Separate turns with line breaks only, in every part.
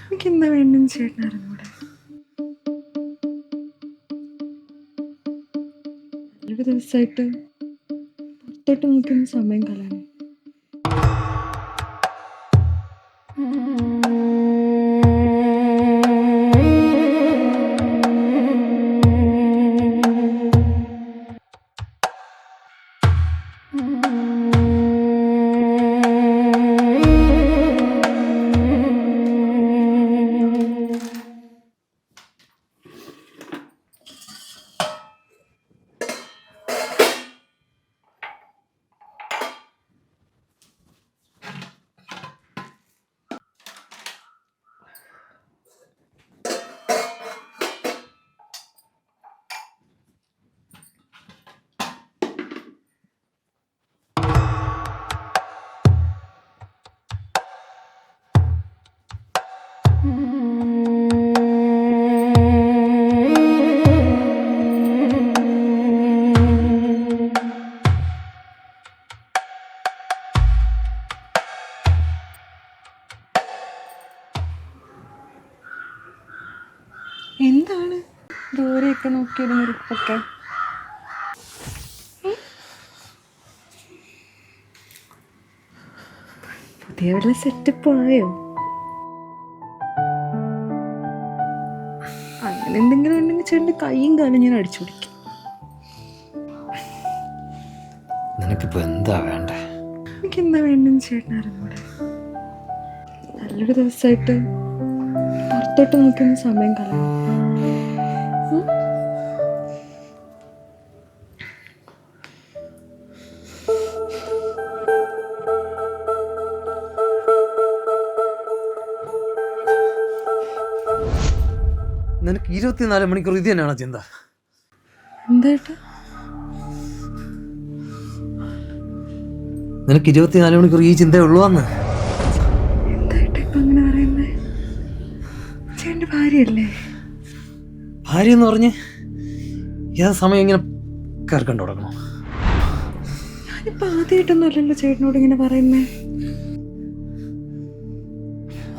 എനിക്കെന്താ വേണ്ടെന്ന് ചേട്ടൻ അറിഞ്ഞൂടെ? നല്ലൊരു ദിവസമായിട്ട് പുറത്തോട്ട് നോക്കുന്ന സമയം കളയാൻ. എന്താണ് ദൂരെയൊക്കെ നോക്കിയിരുന്നൊരിപ്പൊക്കെ? പുതിയ വല്ല സെറ്റപ്പ് ആയോ? അങ്ങനെ എന്തെങ്കിലും ഉണ്ടെങ്കിൽ ചേട്ടൻ്റെ കൈയും കാലും ഞാൻ അടിച്ചു പിടിക്കും.
നിനക്കിപ്പോ എന്താ വേണ്ടേ?
എനിക്കെന്താ വേണ്ടെന്ന് ചേട്ടൻ അറിഞ്ഞൂടെ? നല്ലൊരു ദിവസമായിട്ട് പുറത്തോട്ട് നോക്കുന്ന സമയം കളയാൻ.
നിനക്ക് 24 മണിക്കൂർ ഇത് തന്നെയാണോ ചിന്ത?
എന്താ?
നിനക്ക് 24 മണിക്കൂർ ഈ ചിന്തയേ ഉള്ളൂ എന്ന്?
എന്തായിട്ടാ ഇപ്പൊ അങ്ങനെ പറയുന്നേ? ചേട്ടൻ്റെ ഭാര്യയല്ലേ?
ഭാര്യ എന്ന് പറഞ്ഞ് ഏത് സമയം ഇങ്ങനെ കേൾക്കണ്ട തുടങ്ങണം?
ഞാനിപ്പോ ആദ്യമായിട്ടൊന്നും അല്ലല്ലോ ചേട്ടനോട് ഇങ്ങനെ പറയുന്നേ.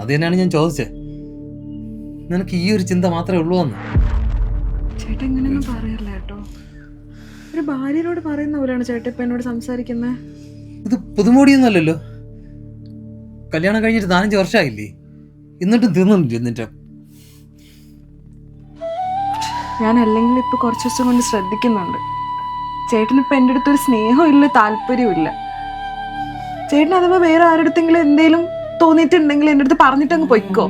അത് തന്നെയാണ് ഞാൻ ചോദിച്ചത്. നിനക്ക് ഈ ഒരു ചിന്ത മാത്രമേ ഉള്ളൂ എന്ന്?
ചേട്ടൻ ഇങ്ങനെയൊന്നും പറയല്ല കേട്ടോ. ഒരു ഭാര്യനോട് പറയുന്ന പോലെയാണ് ചേട്ടൻ ഇപ്പൊ എന്നോട് സംസാരിക്കുന്നത്.
ഇത് പുതുമോടിയൊന്നും അല്ലല്ലോ. കല്യാണം കഴിഞ്ഞിട്ട് 4-5 വർഷമായില്ലേ? എന്നിട്ടും തീർന്നില്ല. എന്നിട്ട്
ഞാൻ അല്ലെങ്കിൽ ഇപ്പൊ കുറച്ച് ദിവസം കൊണ്ട് ശ്രദ്ധിക്കുന്നുണ്ട്. ചേട്ടനിപ്പോ എൻ്റെ അടുത്തൊരു സ്നേഹവും ഇല്ല, താല്പര്യവും ഇല്ല. ചേട്ടൻ അഥവാ വേറെ ആരുടെടുത്തെങ്കിലും എന്തേലും തോന്നിയിട്ടുണ്ടെങ്കിൽ എൻ്റെ അടുത്ത് പറഞ്ഞിട്ട് അങ്ങ് പൊയ്ക്കോ.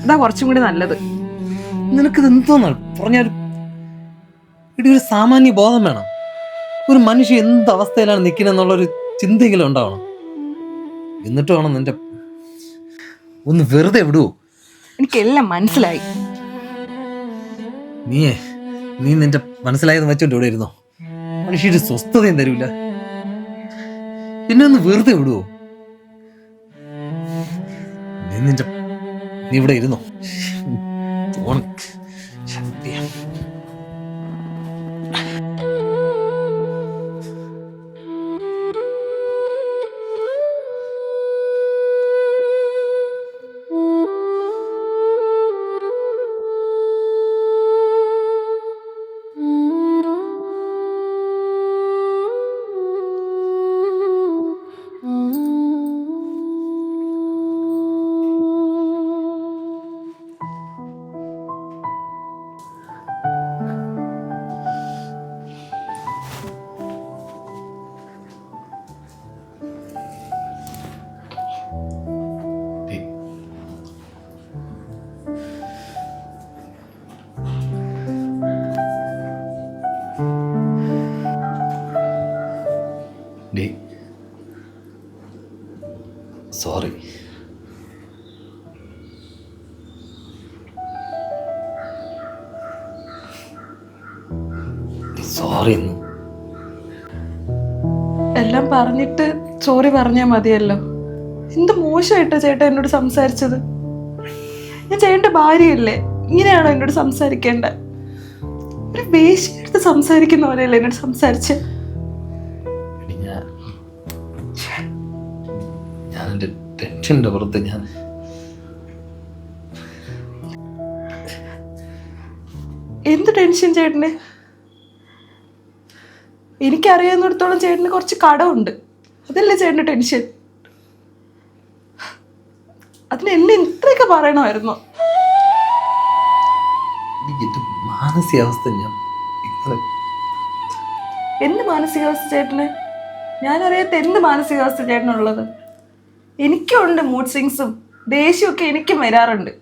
ഇതാ കുറച്ചും കൂടി നല്ലത്.
നിനക്കിത് എന്തോന്നാണ് പറഞ്ഞാൽ? ഇവിടെ ഒരു സാമാന്യ ബോധം വേണം. ഒരു മനുഷ്യ എന്ത് അവസ്ഥയിലാണ് നിൽക്കുന്നതെന്നുള്ളൊരു ചിന്തയെങ്കിലും ഉണ്ടാവണം. എന്നിട്ട് വേണം നിന്റെ ഒന്ന് വെറുതെ വിടുവോ?
എനിക്കെല്ലാം മനസ്സിലായി.
നീ നിന്റെ മനസ്സിലായത് വെച്ചോണ്ട് ഇവിടെ ഇരുന്നോ? മനുഷ്യര് സ്വസ്ഥതയും തരൂല. പിന്നെ ഒന്ന് വെറുതെ വിടുവോ? നീ ഇവിടെ ഇരുന്നോ? സോറി. സോറി.
എല്ലാം പറഞ്ഞിട്ട് സോറി പറഞ്ഞാൽ മതിയല്ലോ. എന്ത് മോശമായിട്ടാ ചേട്ടാ എന്നോട് സംസാരിച്ചത്. ഞാൻ ചേട്ടൻ്റെ ഭാര്യയല്ലേ? ഇങ്ങനെയാണോ എന്നോട് സംസാരിക്കേണ്ട? ഒരു വേശ്യയെടുത്ത് സംസാരിക്കുന്ന പോലെയല്ലേ എന്നോട് സംസാരിച്ചേ?
ഞാൻ എൻ്റെ ടെൻഷൻ്റെ പുറത്ത്
എന്ത് ടെൻഷൻ ചേട്ടന്? എനിക്കറിയാവുന്നിടത്തോളം ചേട്ടന് കുറച്ച് കടമുണ്ട്, അതല്ലേ ചേട്ടൻ്റെ ടെൻഷൻ? അതിന് എന്നെ ഇത്രയൊക്കെ പറയണമായിരുന്നോ?
എന്റെ മാനസികാവസ്ഥ ഞാൻ
എന്ത് മാനസികാവസ്ഥ ചേട്ടന്? ഞാനറിയാത്ത എന്ത് മാനസികാവസ്ഥ ചേട്ടനുള്ളത്? എനിക്കുണ്ട് മൂഡ് സ്വിങ്സും ദേഷ്യമൊക്കെ എനിക്കും വരാറുണ്ട്.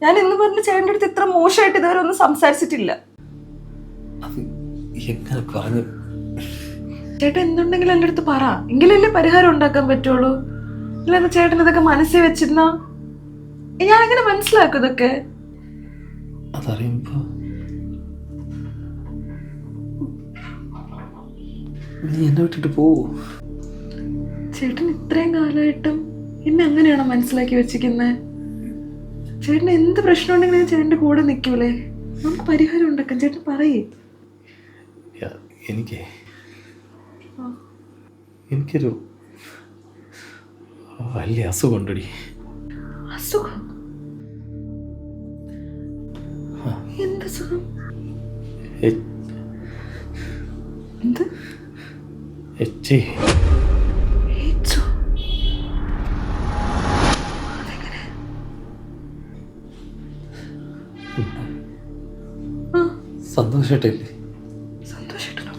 ഞാൻ എന്ന് പറഞ്ഞ് ചേട്ടൻ്റെ അടുത്ത് ഇത്ര മോശമായിട്ട് ഇതുവരെ ഒന്നും സംസാരിച്ചിട്ടില്ല.
എങ്ങനെ പറഞ്ഞു?
ചേട്ടൻ എന്തുണ്ടെങ്കിലും എൻ്റെ അടുത്ത് പറ, എങ്കിലല്ലേ പരിഹാരം ഉണ്ടാക്കാൻ പറ്റുള്ളൂ. ഇല്ലെന്ന് ചേട്ടൻ ഇതൊക്കെ മനസ്സിൽ വെച്ചിരുന്നാ ഞാനെങ്ങനെ മനസ്സിലാക്കും ഇതൊക്കെ?
അതറിയുമ്പോ നീ എന്നെ വിട്ടിട്ട് പോവോ?
ചേട്ടൻ ഇത്രയും കാലമായിട്ടും എന്നെ അങ്ങനെയാണോ മനസ്സിലാക്കി വെച്ചിരിക്കുന്നത്? ചേട്ടന് എന്ത് പ്രശ്നം ഉണ്ടെങ്കിലും ചേട്ടൻ്റെ കൂടെ നിൽക്കൂലേ? നമുക്ക് പരിഹാരം ഉണ്ടാക്കാം. ചേട്ടൻ പറയേ.
എനിക്കൊരു വലിയ അസുഖമുണ്ടടി.
അസുഖം? എന്ത് അസുഖം? എന്ത്?
സന്തോഷായിട്ടല്ലേ?
സന്തോഷായിട്ടോ?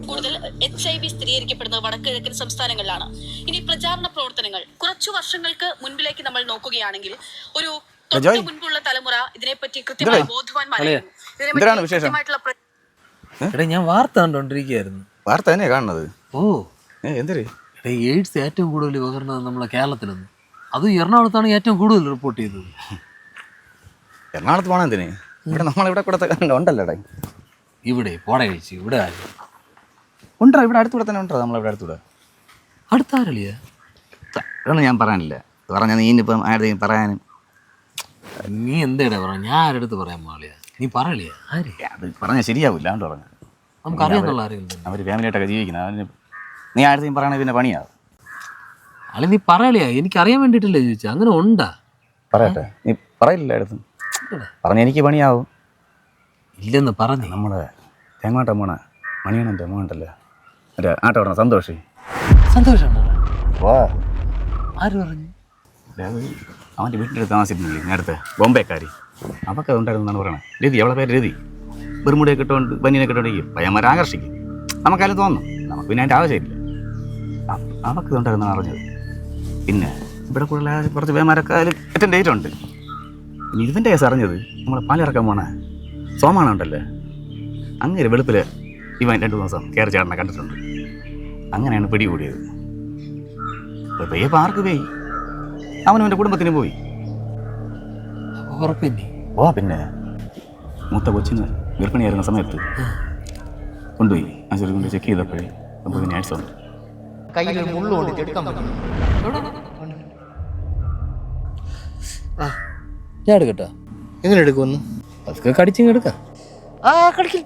കൂടുതൽ HIV സ്ഥിരീകരിക്കപ്പെടുന്നത് വടക്കുകിഴക്കൻ സംസ്ഥാനങ്ങളിലാണ്. ഇനി പ്രചാരണ പ്രവർത്തനങ്ങൾ കുറച്ചു വർഷങ്ങൾക്ക് മുൻപിലേക്ക് നമ്മൾ നോക്കുകയാണെങ്കിൽ ഒരു തൊട്ടു മുൻപുള്ള തലമുറ ഇതിനെപ്പറ്റി കൃത്യമായി ബോധവാന്മാരായിരുന്നു.
ഞാൻ വാർത്ത കണ്ടോണ്ടിരിക്കുകയായിരുന്നു.
വാർത്ത തന്നെയാ കാണുന്നത്?
ഓ
എന്തൊരു
എയ്ഡ്സ് ഏറ്റവും കൂടുതൽ പകർന്നത് നമ്മളെ കേരളത്തിലൊന്നും, അതും എറണാകുളത്താണ് ഏറ്റവും കൂടുതൽ റിപ്പോർട്ട് ചെയ്തത്.
എറണാകുളത്ത് പോകണം എന്തിന്? ഇവിടെ നമ്മളിവിടെ കൂടെ ഉണ്ടല്ലോടെ.
ഇവിടെ പോട കഴിച്ച് ഇവിടെ ആരും
ഉണ്ടോ? ഇവിടെ അടുത്തൂടെ തന്നെ ഉണ്ടോ? നമ്മളിവിടെ അടുത്തൂടെ
അടുത്താരളിയാ?
അതൊന്നും ഞാൻ പറയാനില്ല. പറഞ്ഞാൽ നീ ഇനിയിപ്പം ആരുടെയും പറയാനും.
നീ എന്തേടാ പറയാ? ഞാൻ ആരടുത്ത് പറയാൻ പാടില്ല. നീ പറയളിയാ? ആര്?
അത് പറഞ്ഞാൽ ശരിയാവില്ല. അതുകൊണ്ട് പറഞ്ഞു.
നമുക്കറിയാന്നുള്ള ആരെങ്കിലും
അവർ ഫാമിലിയായിട്ടൊക്കെ ജീവിക്കുന്നത്. അവന് നീ ആരുടെയും പറയണത് പിന്നെ പണിയാവും.
അല്ലെ നീ പറയളിയാ? എനിക്കറിയാൻ വേണ്ടിയിട്ടല്ലേ ചോദിച്ചാ. അങ്ങനെ ഉണ്ടാ?
പറയട്ടെ. നീ പറയില്ല അടുത്തും പറഞ്ഞ എനിക്ക് പണിയാവും.
ഇല്ലെന്ന് പറഞ്ഞു.
നമ്മുടെ തേങ്ങോട്ടം പോണ മണിയണൻ്റെ മോണ്ടല്ലേ, മറ്റേ ആട്ടം പറഞ്ഞ സന്തോഷ്.
സന്തോഷമാണ്.
വാ.
ആര് പറഞ്ഞു?
അവൻ്റെ വീട്ടിൻ്റെ അടുത്ത് താമസിച്ചിട്ടില്ലേ നേരത്തെ ബോംബെക്കാരി? അവർക്ക് അതുണ്ടായിരുന്നു എന്നാണ് പറയണത്. രതി, അവളെ പേര് രതി. ബെർമുടയൊക്കെ ഇട്ടുകൊണ്ട് ബനിയനൊക്കെ ഇട്ടുകൊണ്ടിരിക്കും. പയ്യന്മാരെ ആകർഷിക്കും. നമുക്കാരും തോന്നും. നമുക്ക് പിന്നെ അതിൻ്റെ ആവശ്യമില്ല. അവർക്ക് ഇതുണ്ടായിരുന്നാണ് അറിഞ്ഞത്. പിന്നെ ഇവിടെ കൂടുതൽ കുറച്ച് പേന്മാരൊക്കെ അതിൽ ഏറ്റവും ഡേറ്റ് ഉണ്ട്. പിന്നെ ഇതിൻ്റെ കേസ് അറിഞ്ഞത് നമ്മളെ പാലിറക്കാൻ പോണ സോമാനുണ്ടല്ലേ, അങ്ങനെ വെളുപ്പിൽ ഇവൻ 2 ദിവസം കയറി ചേട്ടനെ കണ്ടിട്ടുണ്ട്. അങ്ങനെയാണ് പിടികൂടിയത്. ഇപ്പോൾ പെയ്യപ്പോൾ ആർക്ക് പോയി? അവനും എൻ്റെ കുടുംബത്തിന് പോയി.
ഉറപ്പില്ലേ?
ഓ പിന്നെ മൂത്ത കൊച്ചിന് ഗർഭിണിയായിരുന്ന സമയത്ത് കൊണ്ടുപോയി. ആശുപത്രി കൊണ്ട് ചെക്ക് ചെയ്തപ്പോഴേ 9 നേഴ്സുണ്ട്.
കയ്യിൽ മുള്ളു കൊണ്ട് എടുക്കാൻ പറ്റും.
ഞാൻ എടുക്കട്ടാ?
എങ്ങനെ എടുക്കുമെന്ന്
അതൊക്കെ കടിച്ചിങ് എടുക്കാം.
കളിക്കും.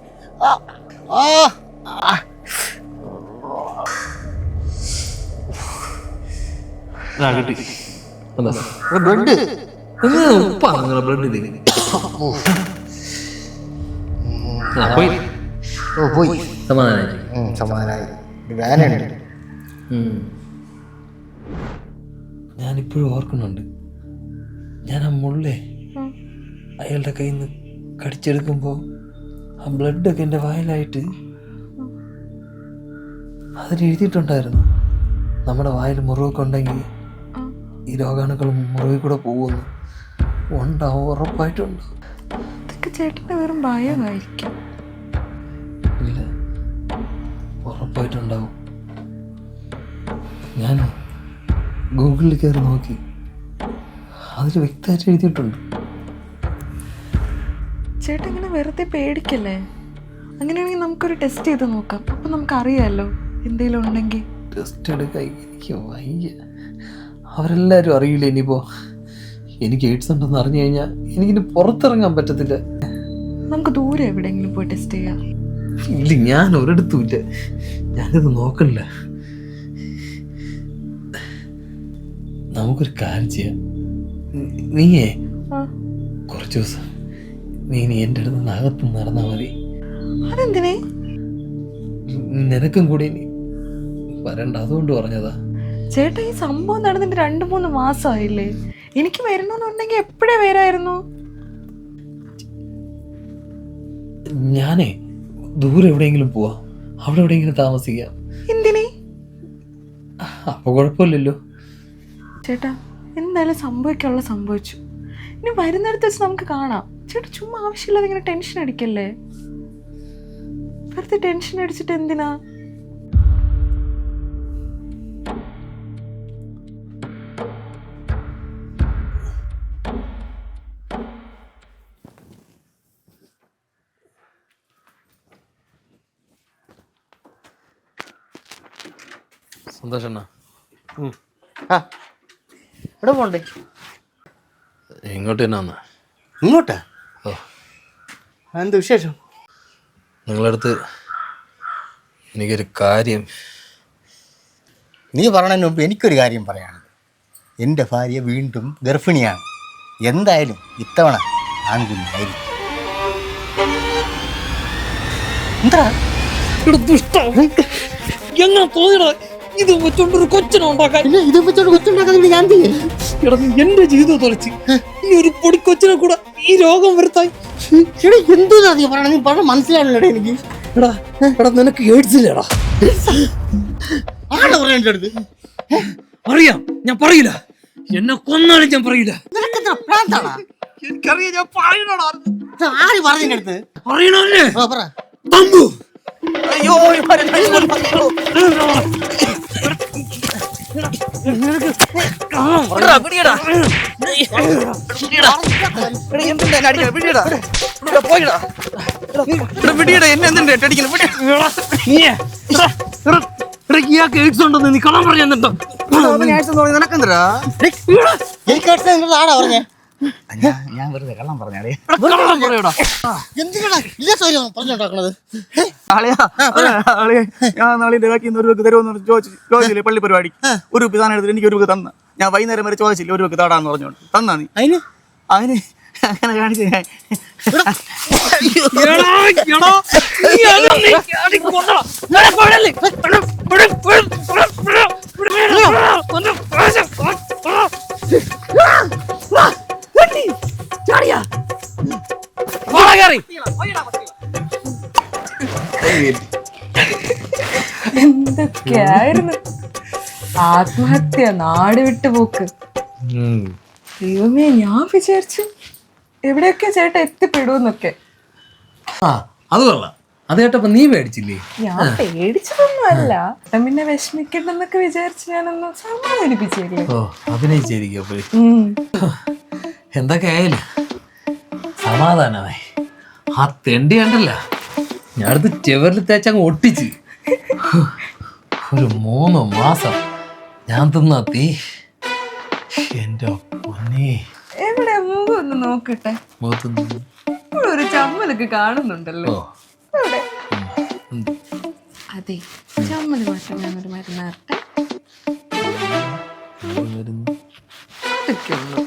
കിട്ടി.
ബ്ലഡ്
ഉപ്പാണ് നിങ്ങളെ ബ്ലഡ് ഇത്. പോയി.
ഓ പോയി.
സമാധാനായി.
സമാധാനായി. വേനുണ്ട്.
ഞാനിപ്പോഴും ഓർക്കുന്നുണ്ട്. ഞാൻ ആ മുള്ളേ അയാളുടെ കയ്യിൽ നിന്ന് കടിച്ചെടുക്കുമ്പോൾ ആ ബ്ലഡൊക്കെ എൻ്റെ വായിലായിട്ട് അതിൽ എഴുതിയിട്ടുണ്ടായിരുന്നു, നമ്മുടെ വായിൽ മുറിവൊക്കെ ഉണ്ടെങ്കിൽ ഈ രോഗാണുക്കൾ മുറിവിൽ കൂടെ പോകുന്നു. ഉണ്ടാവും, ഉറപ്പായിട്ടുണ്ട്.
അതൊക്കെ ചേട്ടൻ്റെ വെറും ഭയമായിരിക്കും.
ഇല്ല, ഉറപ്പായിട്ടുണ്ടാവും. ഞാൻ ഗൂഗിളിൽ കയറി നോക്കി, അതിൽ വ്യക്തമായിട്ട് എഴുതിയിട്ടുണ്ട്.
ചേട്ടൻ ഇങ്ങനെ വെറുതെ പേടിക്കല്ലേ. അങ്ങനെയാണെങ്കിൽ നമുക്കൊരു ടെസ്റ്റ് ചെയ്ത് നോക്കാം. അപ്പം നമുക്കറിയാമല്ലോ എന്തെങ്കിലും ഉണ്ടെങ്കിൽ.
ടെസ്റ്റ് എടുക്കാൻ എനിക്ക് വയ്യ. അവരെല്ലാവരും അറിയില്ല. ഇനിയിപ്പോൾ എനിക്ക് എയ്ഡ്സ് ഉണ്ടെന്ന് അറിഞ്ഞു കഴിഞ്ഞാൽ എനിക്കിനി പുറത്തിറങ്ങാൻ പറ്റത്തില്ല.
നമുക്ക് ദൂരെ എവിടെയെങ്കിലും പോയി ടെസ്റ്റ് ചെയ്യാം.
ഇല്ല, ഞാൻ ഒരിടത്തും ഇല്ല. ഞാനിത് നോക്കണില്ല. നമുക്കൊരു കാര്യം ചെയ്യാം. നീയേ കുറച്ച് ദിവസം നീ എൻ്റെ അടുത്ത് നിന്ന് അകത്ത് നടന്നാൽ മതി.
അതെന്തിനേ?
നിനക്കും കൂടി ഇനി വരണ്ട, അതുകൊണ്ട് പറഞ്ഞതാ.
ചേട്ടാ ഈ സംഭവം നടന്നിട്ട് 2-3 മാസമായില്ലേ? എനിക്ക് വരണമെന്നുണ്ടെങ്കിൽ എപ്പോഴേ വരായിരുന്നു.
ഞാനേ ദൂരെ എവിടെയെങ്കിലും പോവാ, അവിടെ എവിടെയെങ്കിലും താമസിക്കാം.
എന്തിനേ?
അപ്പൊ കുഴപ്പമില്ലല്ലോ.
ചേട്ടാ എന്തായാലും സംഭവിക്കാനുള്ള സംഭവിച്ചു. ഇനി വരുന്നിടത്ത് വെച്ച് നമുക്ക് കാണാം. ചേട്ടാ ചുമ്മാ ആവശ്യമില്ലാതെ ഇങ്ങനെ ടെൻഷൻ അടിക്കല്ലേ. വെറുതെ ടെൻഷൻ അടിച്ചിട്ട് എന്തിനാ?
സന്തോഷണ്ണ,
ആ എവിടെ പോണ്ടേ?
ഇങ്ങോട്ട് തന്നെ വന്നാ.
ഇങ്ങോട്ടാ?
ഓ,
എന്ത് വിശേഷം?
നിങ്ങളടുത്ത് എനിക്കൊരു കാര്യം.
നീ പറഞ്ഞതിന് മുമ്പ് എനിക്കൊരു കാര്യം പറയാണ്. എൻ്റെ ഭാര്യ വീണ്ടും ഗർഭിണിയാണ്. എന്തായാലും ഇത്തവണ ആൺകുഞ്ഞായിരിക്കും. എന്താ
എങ്ങനെ തോന്നിയടാ ഇത് വെച്ചോണ്ടൊരു കൊച്ചിനെ ഉണ്ടാക്കാൻ?
ഇത് വെച്ചോണ്ട് കൊച്ചുണ്ടാക്കാൻ ഞാൻ ചെയ്യും.
എന്റെ ജീവിതം തൊലച്ച് ഇനി ഒരു പൊടിക്കൊച്ചിനെ കൂടെ ഈ രോഗം വരുത്തായി.
എന്തോ നീ പറയണ, നീ പറഞ്ഞ മനസ്സിലാണല്ലോടെ എനിക്ക്.
എടാ എടാ നിനക്ക് ഏഡ്സില്ലേടാ?
ആണോ പറയണ്ട അടുത്ത്?
അറിയാം, ഞാൻ പറയില്ല. എന്നെ കൊന്നാലും ഞാൻ പറയില്ല.
നിനക്കെത്ര പ്രാന്താണാ?
എനിക്കറിയാം, ഞാൻ പറയണടാ.
ആര് പറഞ്ഞതിന്റെ അടുത്ത്?
പറയണല്ലേ
പറ.
തമ്പു.
അയ്യോ
ഇയാൾക്ക് എയ്ഡ്സ് ഉണ്ടെന്ന് നീ കള്ളം പറഞ്ഞോ?
നിനക്കെന്തരാ? ആടാ പറഞ്ഞേ.
ഞാൻ വെറുതെ കള്ളം പറഞ്ഞാലേ.
എന്തിനാ ഇല്ല സൗകര്യം പറഞ്ഞുണ്ടാക്കണത്?
ഞാൻ നാളെ ബാക്കി 100 രൂപ തരുമെന്ന് ചോദിച്ചില്ലേ പള്ളി പരിപാടി? 1 രൂപ താൻ എടുത്തിട്ട് എനിക്ക് 1 രൂപ തന്ന. ഞാൻ വൈകുന്നേരം വരെ ചോദിച്ചില്ല 1 രൂപ താടാന്ന് പറഞ്ഞോണ്ട് തന്നാ നീ. അതിന് അങ്ങനെ കാണിച്ചു ഞാൻ.
എന്തൊക്കെയായിരുന്നു ആത്മഹത്യ, നാട് വിട്ടുപോക്ക്. ദൈവമേ, ഞാൻ വിചാരിച്ചു എവിടെയൊക്കെ ചേട്ടാ എത്തിപ്പെടുന്നൊക്കെ.
ആ അത് കൊള്ളാം. അത് കേട്ടപ്പോ നീ പേടിച്ചില്ലേ?
ഞാൻ പേടിച്ചതൊന്നും അല്ല, പിന്നെ വിഷമിക്കണ്ടെന്നൊക്കെ വിചാരിച്ച് ഞാനൊന്ന് സമാധാനിപ്പിച്ചില്ലേ.
ഓ, അഭിനയിച്ചിരിക്കും അപ്പോഴേ. എന്തൊക്കെ ആയാലും സമാധാനമായി. ആ തെണ്ടി കണ്ടല്ല, ഞാൻ അടുത്ത് ചെവറിൽ തേച്ചങ്ങ് ഒട്ടിച്ച്. ഒരു 3 മാസം ഞാൻ തിന്നാ തീ. എന്റെ പൊന്നേ,
എവിടെ മുമ്പ് ഒന്ന് നോക്കട്ടെ.
മുഖത്ത്
ഒരു ചമ്മലൊക്കെ കാണുന്നുണ്ടല്ലോ. എവിടെ? അതെ, ചമ്മല് മാറ്റാൻ ഞാനൊരു മരുന്ന് തരട്ടെ. അതൊക്കെ ഉള്ളു.